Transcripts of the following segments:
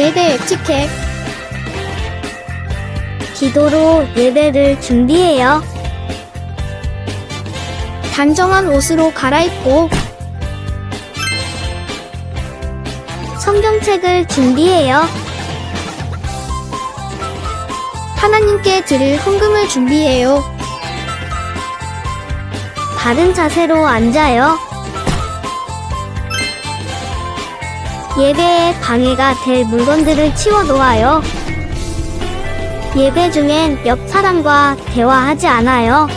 예배 에티켓. 기도로 예배를 준비해요. 단정한 옷으로 갈아입고 성경책을 준비해요. 하나님께 드릴 헌금을 준비해요. 바른 자세로 앉아요. 예배에 방해가 될 물건들을 치워 놓아요. 예배 중엔 옆 사람과 대화하지 않아요.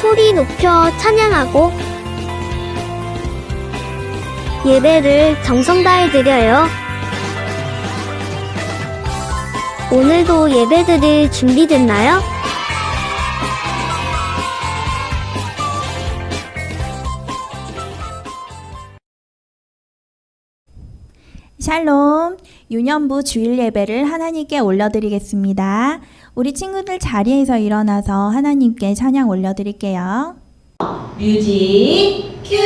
소리 높여 찬양하고 예배를 정성 다해 드려요. 오늘도 예배드릴 준비됐나요? 샬롬, 유년부 주일 예배를 하나님께 올려드리겠습니다. 우리 친구들 자리에서 일어나서 하나님께 찬양 올려드릴게요. 뮤직 큐!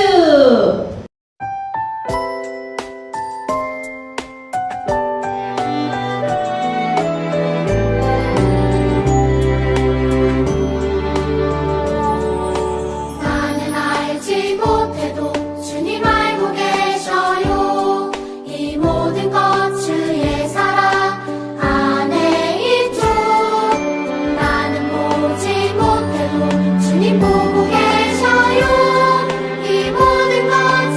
나는 알지 못해도 주님 알고 계셔요. 이 모든 것 주의 사랑 안에 있죠. 나는 보지 못해도 주님 보고 계셔요. 이 모든 것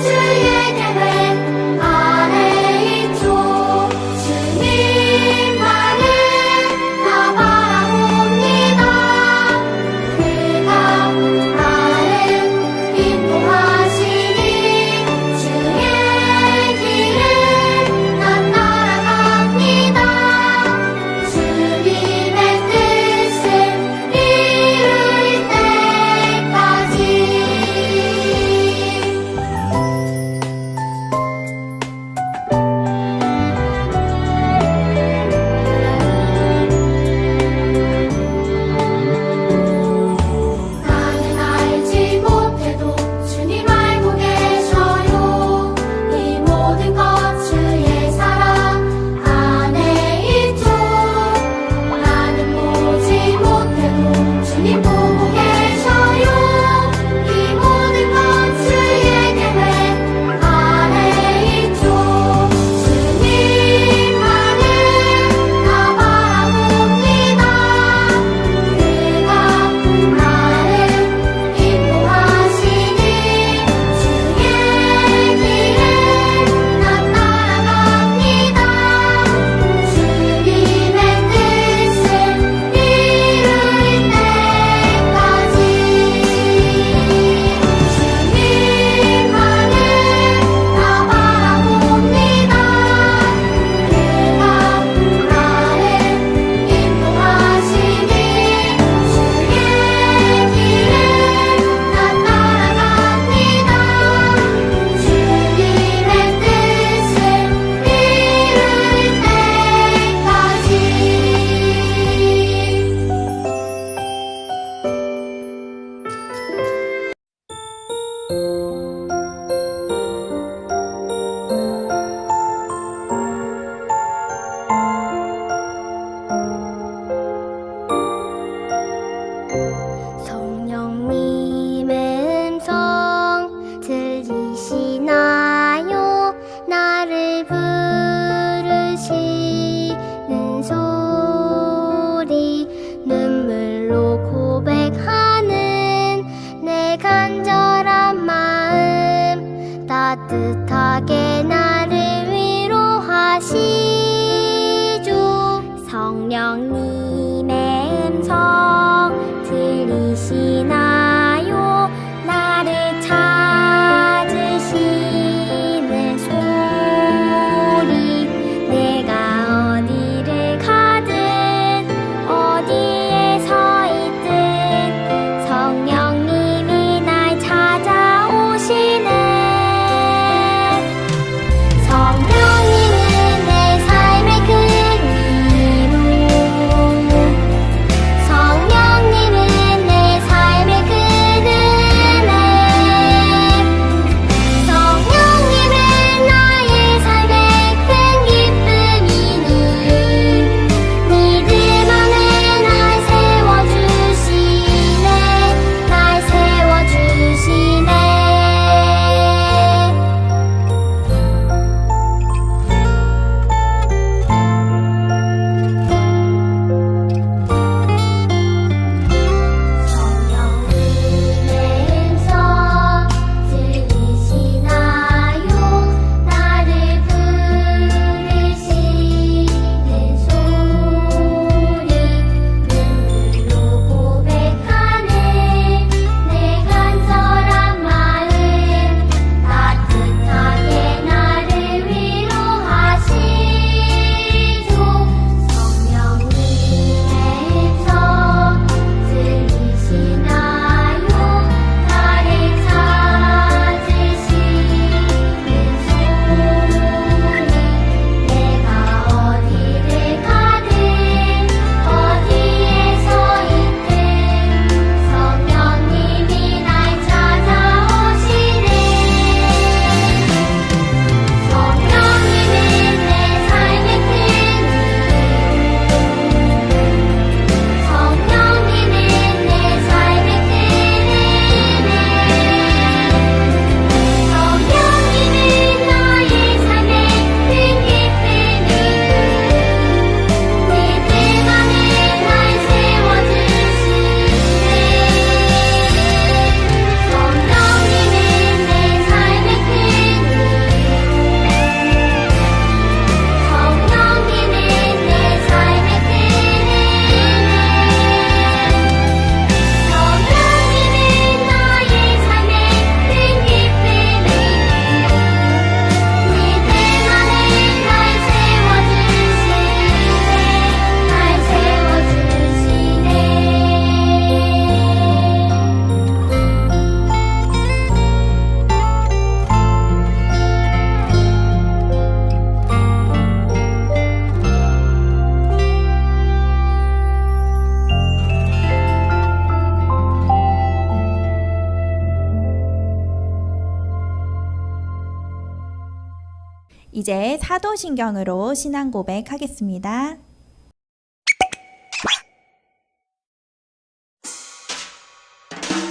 이제 사도신경으로 신앙 고백하겠습니다.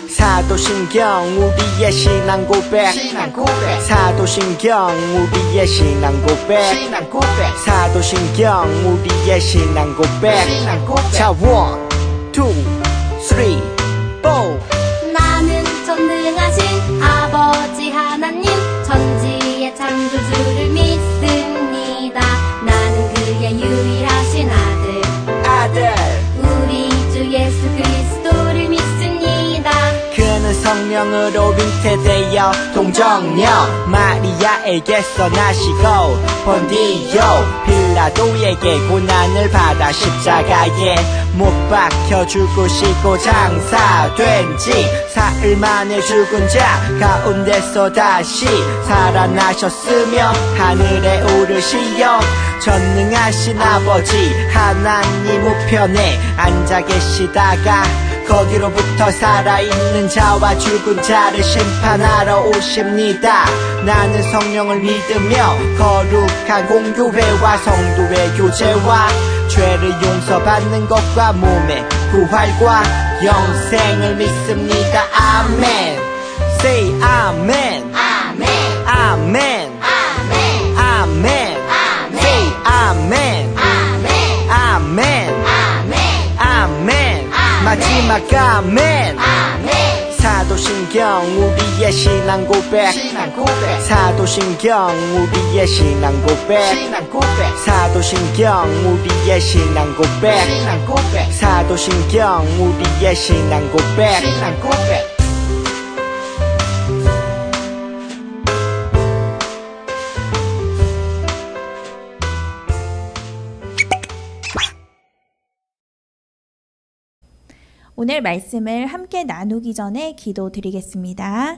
사도신경 우리의 신앙 고백 사도신경 우리의 신앙 고백 사도신경 우리의 신앙 고백 자 1, 2, 3, 4 나는 전능하신 아버지 하나님 천지의 창조주를 믿습니다. 나는 그의 유일하신 아들 우리 주 예수 그리스도를 믿습니다. 그는 성령으로 잉태되어 동정녀 마리아에게서 나시고 본디오 빌라도에게 고난을 받아 십자가에 못 박혀 죽으시고 장사된 지 사흘 만에 죽은 자 가운데서 다시 살아나셨으며 하늘에 오르시어 전능하신 아버지 하나님 우편에 앉아 계시다가 거기로부터 살아있는 자와 죽은 자를 심판하러 오십니다. 나는 성령을 믿으며 거룩한 공교회와 성도의 교제와 죄를 용서받는 것과 몸의 부활과 영생을 믿습니다. 아멘. Say 아멘. 아멘 아멘. 아멘 아멘. Say 아멘. 아멘 아멘. 아멘 아멘. 마지막 아멘. 아멘 사도신경 우리의 신앙 고백 사도신경 우리의 신앙 고백 사도신경 우리의 신앙 고백 사도신경 우리의 신앙 고백 오늘 말씀을 함께 나누기 전에 기도 드리겠습니다.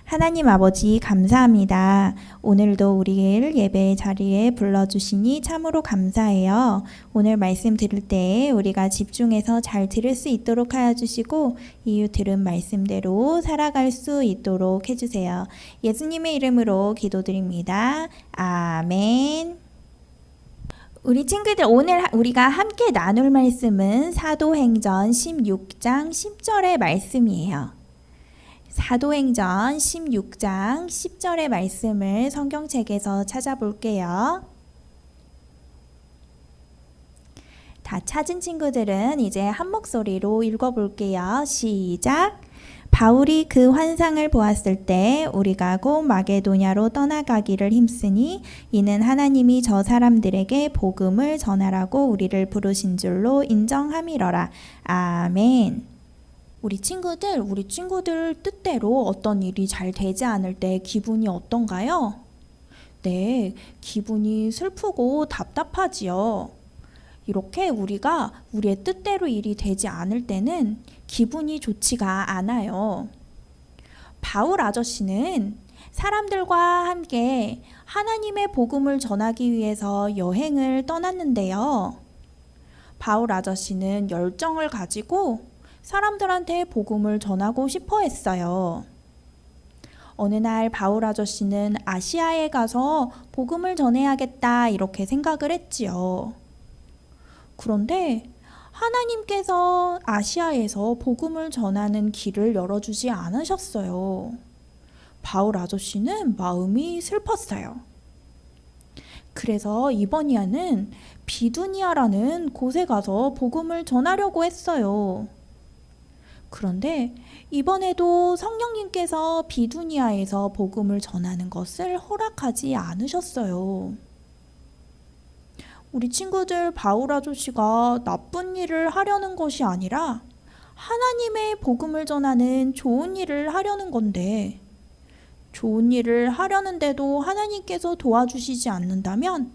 하나님 아버지 감사합니다. 오늘도 우리를 예배 자리에 불러주시니 참으로 감사해요. 오늘 말씀 들을 때 우리가 집중해서 잘 들을 수 있도록 하여 주시고 이유 들은 말씀대로 살아갈 수 있도록 해주세요. 예수님의 이름으로 기도드립니다. 아멘. 우리 친구들 오늘 우리가 함께 나눌 말씀은 사도행전 16장 10절의 말씀이에요. 사도행전 16장 10절의 말씀을 성경책에서 찾아볼게요. 다 찾은 친구들은 이제 한 목소리로 읽어볼게요. 시작! 바울이 그 환상을 보았을 때 우리가 곧 마게도냐로 떠나가기를 힘쓰니 이는 하나님이 저 사람들에게 복음을 전하라고 우리를 부르신 줄로 인정함이러라. 아멘. 우리 친구들 뜻대로 어떤 일이 잘 되지 않을 때 기분이 어떤가요? 네, 기분이 슬프고 답답하지요. 이렇게 우리가 우리의 뜻대로 일이 되지 않을 때는 기분이 좋지가 않아요. 바울 아저씨는 사람들과 함께 하나님의 복음을 전하기 위해서 여행을 떠났는데요. 바울 아저씨는 열정을 가지고 사람들한테 복음을 전하고 싶어 했어요. 어느 날 바울 아저씨는 아시아에 가서 복음을 전해야겠다 이렇게 생각을 했지요. 그런데 하나님께서 아시아에서 복음을 전하는 길을 열어주지 않으셨어요. 바울 아저씨는 마음이 슬펐어요. 그래서 이번이야는 비두니아라는 곳에 가서 복음을 전하려고 했어요. 그런데 이번에도 성령님께서 비두니아에서 복음을 전하는 것을 허락하지 않으셨어요. 우리 친구들 바울 아저씨가 나쁜 일을 하려는 것이 아니라 하나님의 복음을 전하는 좋은 일을 하려는 건데 좋은 일을 하려는데도 하나님께서 도와주시지 않는다면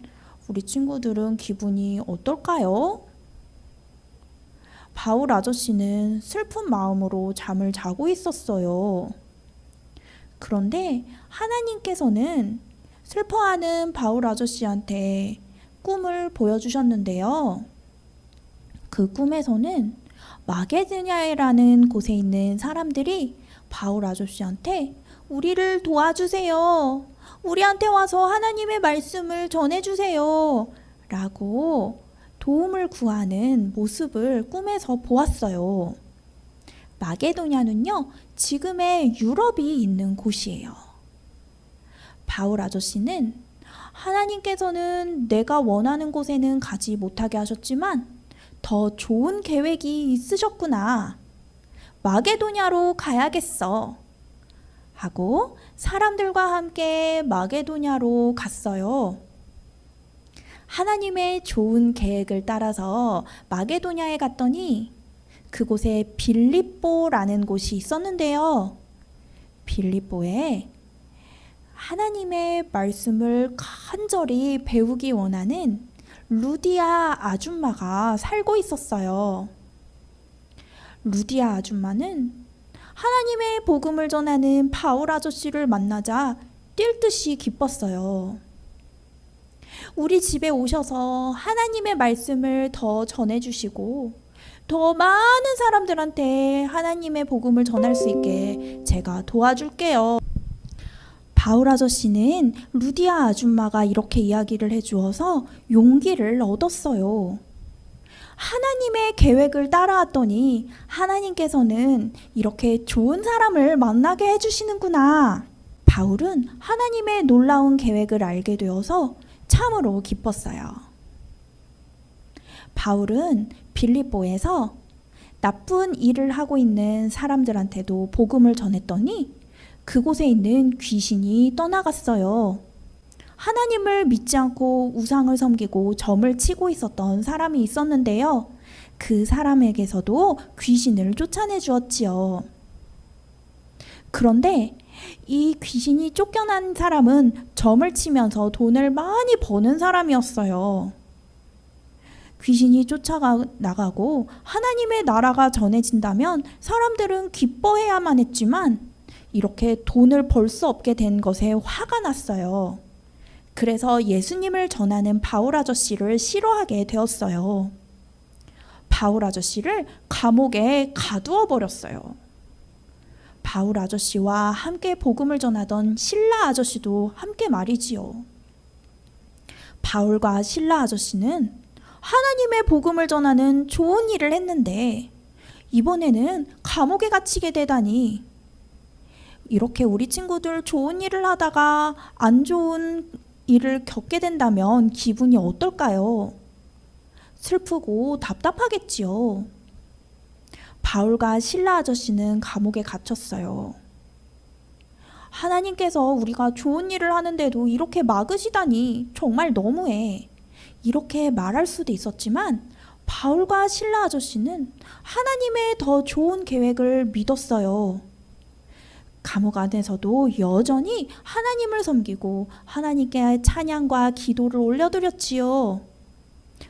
우리 친구들은 기분이 어떨까요? 바울 아저씨는 슬픈 마음으로 잠을 자고 있었어요. 그런데 하나님께서는 슬퍼하는 바울 아저씨한테 꿈을 보여주셨는데요. 그 꿈에서는 마게도냐라는 곳에 있는 사람들이 바울 아저씨한테 우리를 도와주세요. 우리한테 와서 하나님의 말씀을 전해주세요. 라고 도움을 구하는 모습을 꿈에서 보았어요. 마게도냐는요, 지금의 유럽이 있는 곳이에요. 바울 아저씨는 하나님께서는 내가 원하는 곳에는 가지 못하게 하셨지만 더 좋은 계획이 있으셨구나. 마게도냐로 가야겠어. 하고 사람들과 함께 마게도냐로 갔어요. 하나님의 좋은 계획을 따라서 마게도냐에 갔더니 그곳에 빌립보라는 곳이 있었는데요. 빌립보에 하나님의 말씀을 간절히 배우기 원하는 루디아 아줌마가 살고 있었어요. 루디아 아줌마는 하나님의 복음을 전하는 바울 아저씨를 만나자 뛸 듯이 기뻤어요. 우리 집에 오셔서 하나님의 말씀을 더 전해주시고 더 많은 사람들한테 하나님의 복음을 전할 수 있게 제가 도와줄게요. 바울 아저씨는 루디아 아줌마가 이렇게 이야기를 해주어서 용기를 얻었어요. 하나님의 계획을 따라왔더니 하나님께서는 이렇게 좋은 사람을 만나게 해주시는구나. 바울은 하나님의 놀라운 계획을 알게 되어서 참으로 기뻤어요. 바울은 빌립보에서 나쁜 일을 하고 있는 사람들한테도 복음을 전했더니 그곳에 있는 귀신이 떠나갔어요. 하나님을 믿지 않고 우상을 섬기고 점을 치고 있었던 사람이 있었는데요. 그 사람에게서도 귀신을 쫓아내 주었지요. 그런데 이 귀신이 쫓겨난 사람은 점을 치면서 돈을 많이 버는 사람이었어요. 귀신이 쫓아나가고 하나님의 나라가 전해진다면 사람들은 기뻐해야만 했지만 이렇게 돈을 벌 수 없게 된 것에 화가 났어요. 그래서 예수님을 전하는 바울 아저씨를 싫어하게 되었어요. 바울 아저씨를 감옥에 가두어 버렸어요. 바울 아저씨와 함께 복음을 전하던 실라 아저씨도 함께 말이지요. 바울과 실라 아저씨는 하나님의 복음을 전하는 좋은 일을 했는데 이번에는 감옥에 갇히게 되다니. 이렇게 우리 친구들 좋은 일을 하다가 안 좋은 일을 겪게 된다면 기분이 어떨까요? 슬프고 답답하겠지요. 바울과 실라 아저씨는 감옥에 갇혔어요. 하나님께서 우리가 좋은 일을 하는데도 이렇게 막으시다니 정말 너무해. 이렇게 말할 수도 있었지만 바울과 실라 아저씨는 하나님의 더 좋은 계획을 믿었어요. 감옥 안에서도 여전히 하나님을 섬기고 하나님께 찬양과 기도를 올려드렸지요.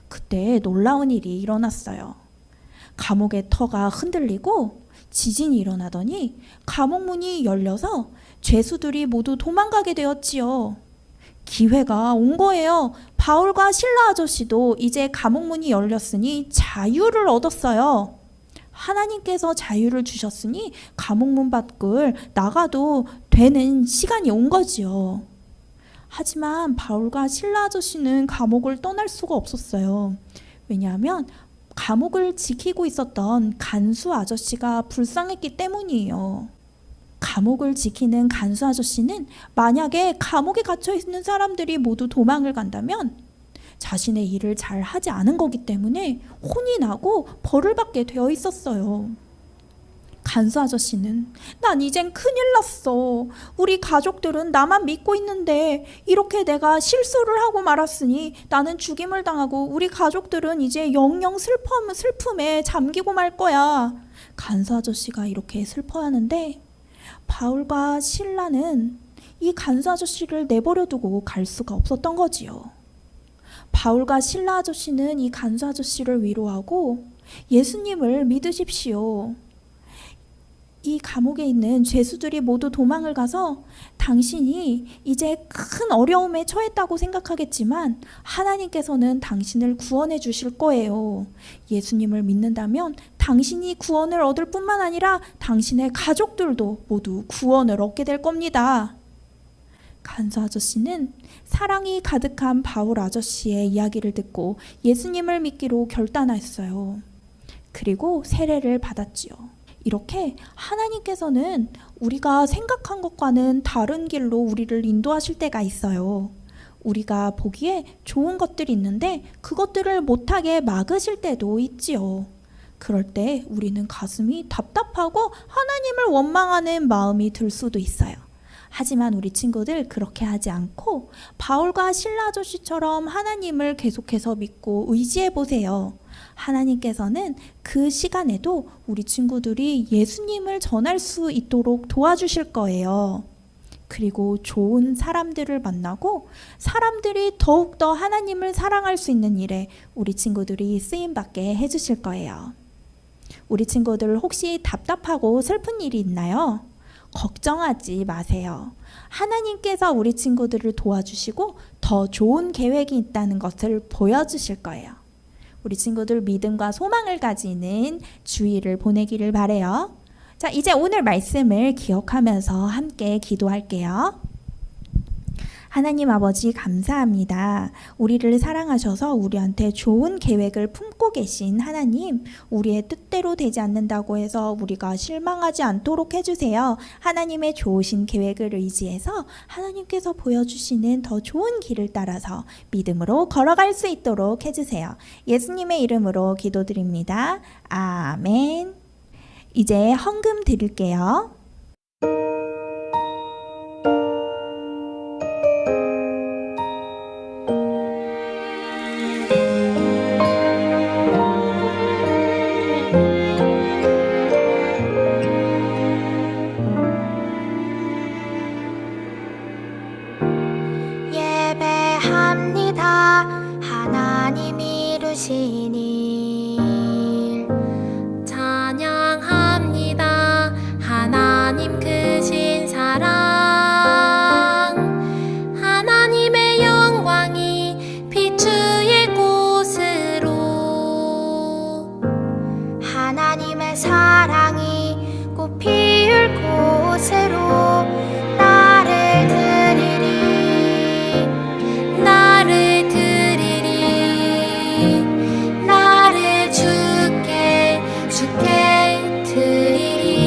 그때 놀라운 일이 일어났어요. 감옥의 터가 흔들리고 지진이 일어나더니 감옥 문이 열려서 죄수들이 모두 도망가게 되었지요. 기회가 온 거예요. 바울과 실라 아저씨도 이제 감옥 문이 열렸으니 자유를 얻었어요. 하나님께서 자유를 주셨으니 감옥 문 밖을 나가도 되는 시간이 온 거지요. 하지만 바울과 실라 아저씨는 감옥을 떠날 수가 없었어요. 왜냐하면 감옥을 지키고 있었던 간수 아저씨가 불쌍했기 때문이에요. 감옥을 지키는 간수 아저씨는 만약에 감옥에 갇혀 있는 사람들이 모두 도망을 간다면 자신의 일을 잘 하지 않은 거기 때문에 혼이 나고 벌을 받게 되어 있었어요. 간수 아저씨는 난 이젠 큰일 났어. 우리 가족들은 나만 믿고 있는데 이렇게 내가 실수를 하고 말았으니 나는 죽임을 당하고 우리 가족들은 이제 영영 슬픔에 잠기고 말 거야. 간수 아저씨가 이렇게 슬퍼하는데 바울과 실라는 이 간수 아저씨를 내버려두고 갈 수가 없었던 거지요. 바울과 실라 아저씨는 이 간수 아저씨를 위로하고 예수님을 믿으십시오. 이 감옥에 있는 죄수들이 모두 도망을 가서 당신이 이제 큰 어려움에 처했다고 생각하겠지만 하나님께서는 당신을 구원해 주실 거예요. 예수님을 믿는다면 당신이 구원을 얻을 뿐만 아니라 당신의 가족들도 모두 구원을 얻게 될 겁니다. 간수 아저씨는 사랑이 가득한 바울 아저씨의 이야기를 듣고 예수님을 믿기로 결단했어요. 그리고 세례를 받았지요. 이렇게 하나님께서는 우리가 생각한 것과는 다른 길로 우리를 인도하실 때가 있어요. 우리가 보기에 좋은 것들이 있는데 그것들을 못하게 막으실 때도 있지요. 그럴 때 우리는 가슴이 답답하고 하나님을 원망하는 마음이 들 수도 있어요. 하지만 우리 친구들 그렇게 하지 않고 바울과 실라 아저씨처럼 하나님을 계속해서 믿고 의지해 보세요. 하나님께서는 그 시간에도 우리 친구들이 예수님을 전할 수 있도록 도와주실 거예요. 그리고 좋은 사람들을 만나고 사람들이 더욱더 하나님을 사랑할 수 있는 일에 우리 친구들이 쓰임받게 해주실 거예요. 우리 친구들 혹시 답답하고 슬픈 일이 있나요? 걱정하지 마세요. 하나님께서 우리 친구들을 도와주시고 더 좋은 계획이 있다는 것을 보여주실 거예요. 우리 친구들 믿음과 소망을 가지는 주일을 보내기를 바라요. 자, 이제 오늘 말씀을 기억하면서 함께 기도할게요. 하나님 아버지 감사합니다. 우리를 사랑하셔서 우리한테 좋은 계획을 품고 계신 하나님, 우리의 뜻대로 되지 않는다고 해서 우리가 실망하지 않도록 해주세요. 하나님의 좋으신 계획을 의지해서 하나님께서 보여주시는 더 좋은 길을 따라서 믿음으로 걸어갈 수 있도록 해주세요. 예수님의 이름으로 기도드립니다. 아멘. 이제 헌금 드릴게요. 예배합니다. 하나님 이루신 일 찬양합니다. 하나님 크신 사랑 하나님의 영광이 비추일 곳으로 하나님의 사랑이 꽃 피울 곳으로 나를 드리리 나를 드리리 나를 주께 드리리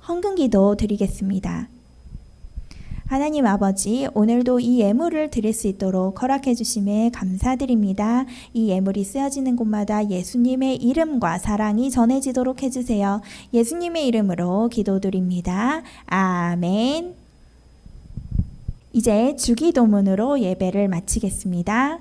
헌금 기도 드리겠습니다. 하나님 아버지, 오늘도 이 예물을 드릴 수 있도록 허락해 주심에 감사드립니다. 이 예물이 쓰여지는 곳마다 예수님의 이름과 사랑이 전해지도록 해주세요. 예수님의 이름으로 기도드립니다. 아멘. 이제 주기도문으로 예배를 마치겠습니다.